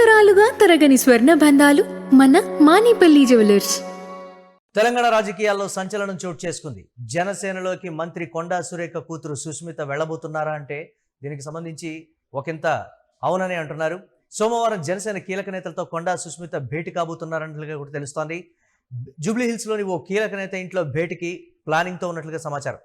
తరతరాలుగా తరగని స్వర్ణ బంధాలు మన మానిపల్లి జ్యువెలర్స్. తెలంగాణ రాజకీయాల్లో సంచలనం చోటు చేసుకుంది. జనసేనలోకి మంత్రి కొండా సురేఖ కూతురు సుస్మిత వెళ్లబోతున్నారా అంటే దీనికి సంబంధించి ఒకంత అవునని అంటున్నారు. సోమవారం జనసేన కీలక నేతలతో కొండా సుస్మిత భేటీ కాబోతున్నారన్నట్లుగా కూడా తెలుస్తోంది. జూబ్లీ హిల్స్లోని ఓ కీలక నేత ఇంట్లో భేటీకి ప్లానింగ్తో ఉన్నట్లుగా సమాచారం.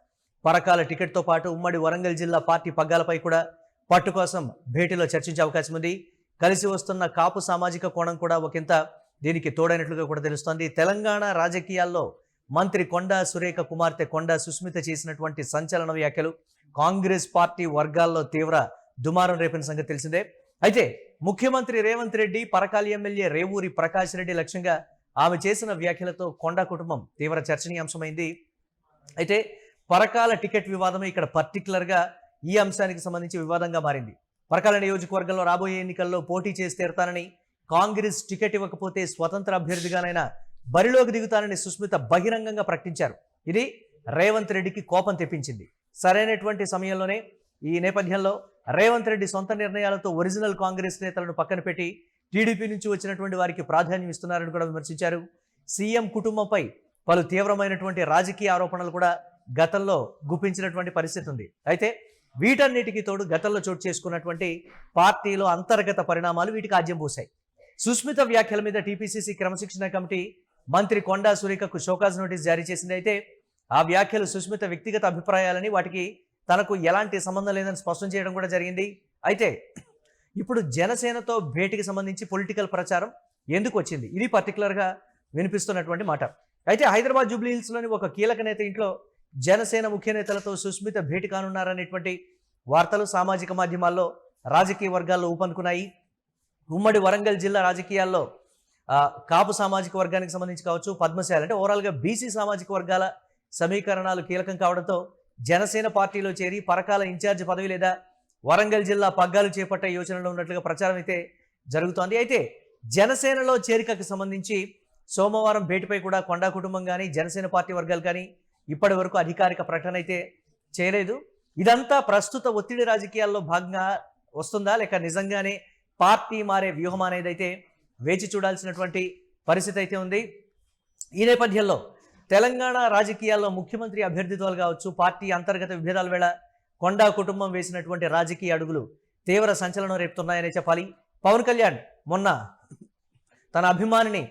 పరకాల టికెట్తో పాటు ఉమ్మడి వరంగల్ జిల్లా పార్టీ పగ్గాలపై కూడా పట్టు కోసం భేటీలో చర్చించే అవకాశం ఉంది. కలిసి వస్తున్న కాపు సామాజిక కోణం కూడా ఒకంత దీనికి తోడైనట్లుగా కూడా తెలుస్తోంది. తెలంగాణ రాజకీయాల్లో మంత్రి కొండా సురేఖ కుమార్తె కొండా సుస్మిత చేసినటువంటి సంచలన వ్యాఖ్యలు కాంగ్రెస్ పార్టీ వర్గాల్లో తీవ్ర దుమారం రేపిన సంగతి తెలిసిందే. అయితే ముఖ్యమంత్రి రేవంత్ రెడ్డి, పరకాలి ఎమ్మెల్యే రేవూరి ప్రకాష్ రెడ్డి లక్ష్యంగా ఆమె చేసిన వ్యాఖ్యలతో కొండా కుటుంబం తీవ్ర చర్చనీయాంశమైంది. అయితే పరకాల టికెట్ వివాదమే ఇక్కడ పర్టికులర్గా ఈ అంశానికి సంబంధించి వివాదంగా మారింది. పరకాల నియోజకవర్గంలో రాబోయే ఎన్నికల్లో పోటీ చేసి తీరుతానని, కాంగ్రెస్ టికెట్ ఇవ్వకపోతే స్వతంత్ర అభ్యర్థిగానైనా బరిలోకి దిగుతానని సుస్మిత బహిరంగంగా ప్రకటించారు. ఇది రేవంత్ రెడ్డికి కోపం తెప్పించింది. సరైనటువంటి సమయంలోనే ఈ నేపథ్యంలో రేవంత్ రెడ్డి సొంత నిర్ణయాలతో ఒరిజినల్ కాంగ్రెస్ నేతలను పక్కన పెట్టి టీడీపీ నుంచి వచ్చినటువంటి వారికి ప్రాధాన్యం ఇస్తున్నారని కూడా విమర్శించారు. సీఎం కుటుంబంపై పలు తీవ్రమైనటువంటి రాజకీయ ఆరోపణలు కూడా గతంలో గుప్పించినటువంటి పరిస్థితి ఉంది. అయితే వీటన్నిటికీ తోడు గతంలో చోటు చేసుకున్నటువంటి పార్టీలో అంతర్గత పరిణామాలు వీటికి ఆజ్యం పోశాయి. సుస్మిత వ్యాఖ్యల మీద టీపీసీసీ క్రమశిక్షణ కమిటీ మంత్రి కొండా సురేఖకు షోకాజ్ నోటీస్ జారీ చేసింది. అయితే ఆ వ్యాఖ్యలు సుస్మిత వ్యక్తిగత అభిప్రాయాలని, వాటికి తనకు ఎలాంటి సంబంధం లేదని స్పష్టం చేయడం కూడా జరిగింది. అయితే ఇప్పుడు జనసేనతో భేటీకి సంబంధించి పొలిటికల్ ప్రచారం ఎందుకు వచ్చింది, ఇది పర్టికులర్గా వినిపిస్తున్నటువంటి మాట. అయితే హైదరాబాద్ జూబ్లీ హిల్స్లోని ఒక కీలక నేత ఇంట్లో జనసేన ముఖ్య నేతలతో సుస్మిత భేటీ కానున్నారనేటువంటి వార్తలు సామాజిక మాధ్యమాల్లో రాజకీయ వర్గాల్లో ఊపందుకున్నాయి. ఉమ్మడి వరంగల్ జిల్లా రాజకీయాల్లో కాపు సామాజిక వర్గానికి సంబంధించి కావచ్చు, పద్మశాలి అంటే ఓవరాల్గా బీసీ సామాజిక వర్గాల సమీకరణాలు కీలకం కావడంతో జనసేన పార్టీలో చేరి పరకాల ఇన్ఛార్జ్ పదవి లేదా వరంగల్ జిల్లా పగ్గాలు చేపట్టే యోచనలో ఉన్నట్లుగా ప్రచారం అయితే జరుగుతోంది. అయితే జనసేనలో చేరికకు సంబంధించి సోమవారం భేటీపై కూడా కొండా కుటుంబం కానీ జనసేన పార్టీ వర్గాలు కానీ ఇప్పటి వరకు అధికారిక ప్రకటన అయితే చేయలేదు. ఇదంతా ప్రస్తుత ఒత్తిడి రాజకీయాల్లో భాగంగా వస్తుందా, లేక నిజంగానే పార్టీ మారే వ్యూహం అనేది అయితే వేచి చూడాల్సినటువంటి పరిస్థితి అయితే ఉంది. ఈ నేపథ్యంలో తెలంగాణ రాజకీయాల్లో ముఖ్యమంత్రి అభ్యర్థిత్వాలు కావచ్చు, పార్టీ అంతర్గత విభేదాల వేళ కొండా కుటుంబం వేసినటువంటి రాజకీయ అడుగులు తీవ్ర సంచలనం రేపుతున్నాయని చెప్పాలి. పవన్ కళ్యాణ్ మొన్న తన అభిమానిని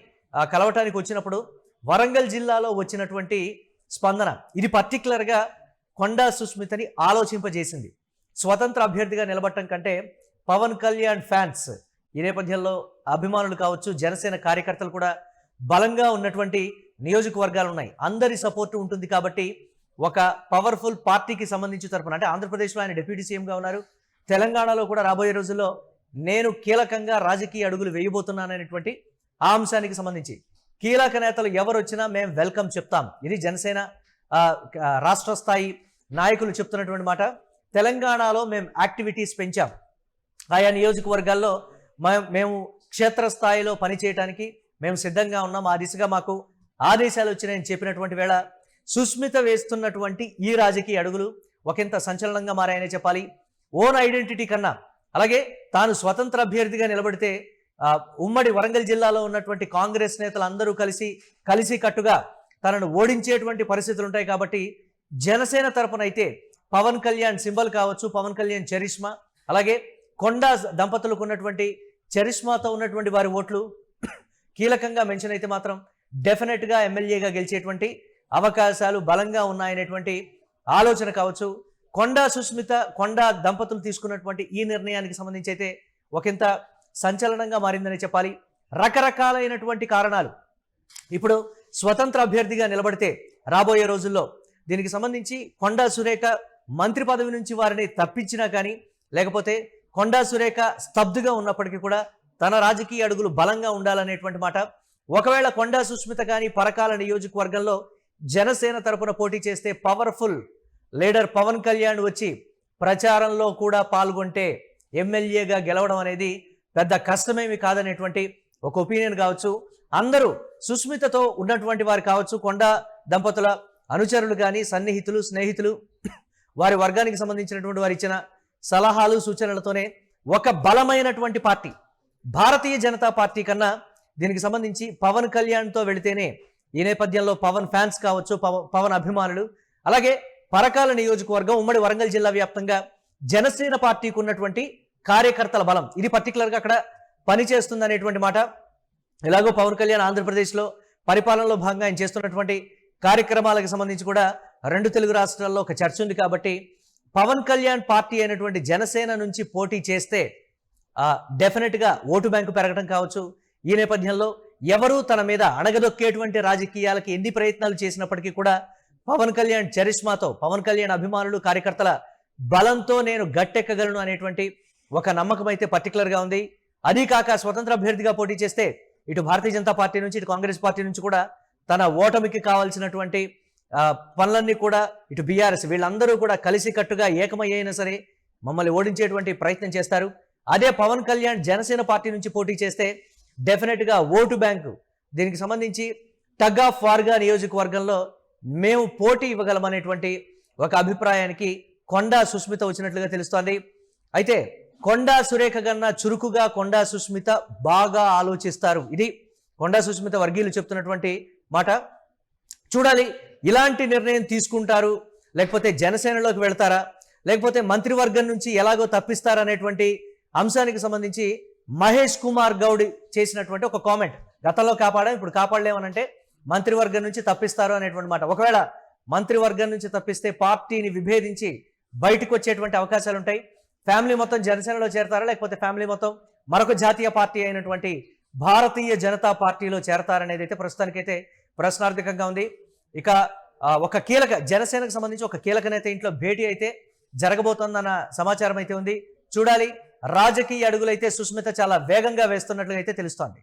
కలవటానికి వచ్చినప్పుడు వరంగల్ జిల్లాలో వచ్చినటువంటి స్పందన, ఇది పర్టికులర్గా కొండా సుస్మితని ఆలోచింపజేసింది. స్వతంత్ర అభ్యర్థిగా నిలబడటం కంటే పవన్ కళ్యాణ్ ఫ్యాన్స్, ఈ నేపథ్యంలో అభిమానులు కావచ్చు, జనసేన కార్యకర్తలు కూడా బలంగా ఉన్నటువంటి నియోజకవర్గాలు ఉన్నాయి. అందరి సపోర్టు ఉంటుంది కాబట్టి ఒక పవర్ఫుల్ పార్టీకి సంబంధించి తరపున, అంటే ఆంధ్రప్రదేశ్లో ఆయన డిప్యూటీ సీఎంగా ఉన్నారు, తెలంగాణలో కూడా రాబోయే రోజుల్లో నేను కీలకంగా రాజకీయ అడుగులు వేయబోతున్నాననేటువంటి ఆ అంశానికి సంబంధించి కీలక నేతలు ఎవరు వచ్చినా మేము వెల్కమ్ చెప్తాం. ఇది జనసేన రాష్ట్ర స్థాయి నాయకులు చెప్తున్నటువంటి మాట. తెలంగాణలో మేము యాక్టివిటీస్ పెంచాం, ఆయా నియోజకవర్గాల్లో మేము క్షేత్రస్థాయిలో పనిచేయడానికి మేము సిద్ధంగా ఉన్నాం, ఆ దిశగా మాకు ఆదేశాలు వచ్చినాయని చెప్పినటువంటి వేళ సుస్మిత వేస్తున్నటువంటి ఈ రాజకీయ అడుగులు ఒకంత సంచలనంగా మారాయనే చెప్పాలి. ఓన్ ఐడెంటిటీ కన్నా, అలాగే తాను స్వతంత్ర అభ్యర్థిగా నిలబడితే ఉమ్మడి వరంగల్ జిల్లాలో ఉన్నటువంటి కాంగ్రెస్ నేతలు అందరూ కలిసి కట్టుగా తనను ఓడించేటువంటి పరిస్థితులు ఉంటాయి. కాబట్టి జనసేన తరపున అయితే పవన్ కళ్యాణ్ సింబల్ కావచ్చు, పవన్ కళ్యాణ్ చరిష్మా, అలాగే కొండా దంపతులకు ఉన్నటువంటి చరిష్మాతో ఉన్నటువంటి వారి ఓట్లు కీలకంగా మెన్షన్ అయితే మాత్రం డెఫినెట్గా ఎమ్మెల్యేగా గెలిచేటువంటి అవకాశాలు బలంగా ఉన్నాయనేటువంటి ఆలోచన కావచ్చు. కొండా సుస్మిత, కొండా దంపతులు తీసుకున్నటువంటి ఈ నిర్ణయానికి సంబంధించి అయితే ఒకంత సంచలనంగా మారిందని చెప్పాలి. రకరకాలైనటువంటి కారణాలు. ఇప్పుడు స్వతంత్ర అభ్యర్థిగా నిలబడితే రాబోయే రోజుల్లో దీనికి సంబంధించి కొండా సురేఖ మంత్రి పదవి నుంచి వారిని తప్పించినా కానీ, లేకపోతే కొండా సురేఖ స్తబ్దుగా ఉన్నప్పటికీ కూడా తన రాజకీయ అడుగులు బలంగా ఉండాలనేటువంటి మాట. ఒకవేళ కొండా సుస్మిత కానీ పరకాల నియోజకవర్గంలో జనసేన తరపున పోటీ చేస్తే పవర్ఫుల్ లీడర్ పవన్ కళ్యాణ్ వచ్చి ప్రచారంలో కూడా పాల్గొంటే ఎమ్మెల్యేగా గెలవడం అనేది పెద్ద కష్టమేమి కాదనేటువంటి ఒక ఒపీనియన్ కావచ్చు. అందరూ సుస్మితతో ఉన్నటువంటి వారు కావచ్చు, కొండా దంపతుల అనుచరులు కానీ, సన్నిహితులు, స్నేహితులు, వారి వర్గానికి సంబంధించినటువంటి వారు ఇచ్చిన సలహాలు సూచనలతోనే ఒక బలమైనటువంటి పార్టీ భారతీయ జనతా పార్టీ కన్నా దీనికి సంబంధించి పవన్ కళ్యాణ్తో వెళితేనే ఈ నేపథ్యంలో పవన్ ఫ్యాన్స్ కావచ్చు, పవన్ అభిమానులు, అలాగే పరకాల నియోజకవర్గం ఉమ్మడి వరంగల్ జిల్లా వ్యాప్తంగా జనసేన పార్టీకి ఉన్నటువంటి కార్యకర్తల బలం ఇది పర్టికులర్గా అక్కడ పనిచేస్తుంది అనేటువంటి మాట. ఎలాగో పవన్ కళ్యాణ్ ఆంధ్రప్రదేశ్లో పరిపాలనలో భాగంగా ఆయన చేస్తున్నటువంటి కార్యక్రమాలకు సంబంధించి కూడా 2 తెలుగు రాష్ట్రాల్లో ఒక చర్చ ఉంది కాబట్టి పవన్ కళ్యాణ్ పార్టీ అయినటువంటి జనసేన నుంచి పోటీ చేస్తే డెఫినెట్గా ఓటు బ్యాంకు పెరగడం కావచ్చు. ఈ నేపథ్యంలో ఎవరూ తన మీద అణగదొక్కేటువంటి రాజకీయాలకి ఎన్ని ప్రయత్నాలు చేసినప్పటికీ కూడా పవన్ కళ్యాణ్ చరిష్మాతో, పవన్ కళ్యాణ్ అభిమానులు కార్యకర్తల బలంతో నేను గట్టెక్కగలను అనేటువంటి ఒక నమ్మకం అయితే పర్టికులర్గా ఉంది. అది కాక స్వతంత్ర అభ్యర్థిగా పోటీ చేస్తే ఇటు భారతీయ జనతా పార్టీ నుంచి ఇటు కాంగ్రెస్ పార్టీ నుంచి కూడా తన ఓటమికి కావాల్సినటువంటి పనులన్నీ కూడా ఇటు బీఆర్ఎస్ వీళ్ళందరూ కూడా కలిసికట్టుగా ఏకమయ్యైనా సరే మమ్మల్ని ఓడించేటువంటి ప్రయత్నం చేస్తారు. అదే పవన్ కళ్యాణ్ జనసేన పార్టీ నుంచి పోటీ చేస్తే డెఫినెట్గా ఓటు బ్యాంకు దీనికి సంబంధించి టగ్ ఆఫ్ వార్గా నియోజకవర్గంలో మేము పోటీ ఇవ్వగలమనేటువంటి ఒక అభిప్రాయానికి కొండా సుస్మిత వచ్చినట్లుగా తెలుస్తోంది. అయితే కొండా సురేఖ కన్నా చురుకుగా కొండా సుస్మిత బాగా ఆలోచిస్తారు. ఇది కొండా సుస్మిత వర్గీయులు చెప్తున్నటువంటి మాట. చూడాలి ఇలాంటి నిర్ణయం తీసుకుంటారు, లేకపోతే జనసేనలోకి వెళ్తారా, లేకపోతే మంత్రివర్గం నుంచి ఎలాగో తప్పిస్తారనేటువంటి అంశానికి సంబంధించి మహేష్ కుమార్ గౌడ్ చేసినటువంటి ఒక కామెంట్. గతంలో కాపాడాం, ఇప్పుడు కాపాడలేమనంటే మంత్రివర్గం నుంచి తప్పిస్తారు అనేటువంటి మాట. ఒకవేళ మంత్రివర్గం నుంచి తప్పిస్తే పార్టీని విభేదించి బయటకు వచ్చేటువంటి అవకాశాలు ఉంటాయి. ఫ్యామిలీ మొత్తం జనసేనలో చేరతారా, లేకపోతే ఫ్యామిలీ మొత్తం మరొక జాతీయ పార్టీ అయినటువంటి భారతీయ జనతా పార్టీలో చేరతారనేది అయితే ప్రస్తుతానికైతే ప్రశ్నార్థకంగా ఉంది. ఇక ఒక కీలక జనసేనకు సంబంధించి ఒక కీలక నేత ఇంట్లో భేటీ అయితే జరగబోతోందన్న సమాచారం అయితే ఉంది. చూడాలి. రాజకీయ అడుగులైతే సుస్మిత చాలా వేగంగా వేస్తున్నట్లుగా అయితే తెలుస్తోంది.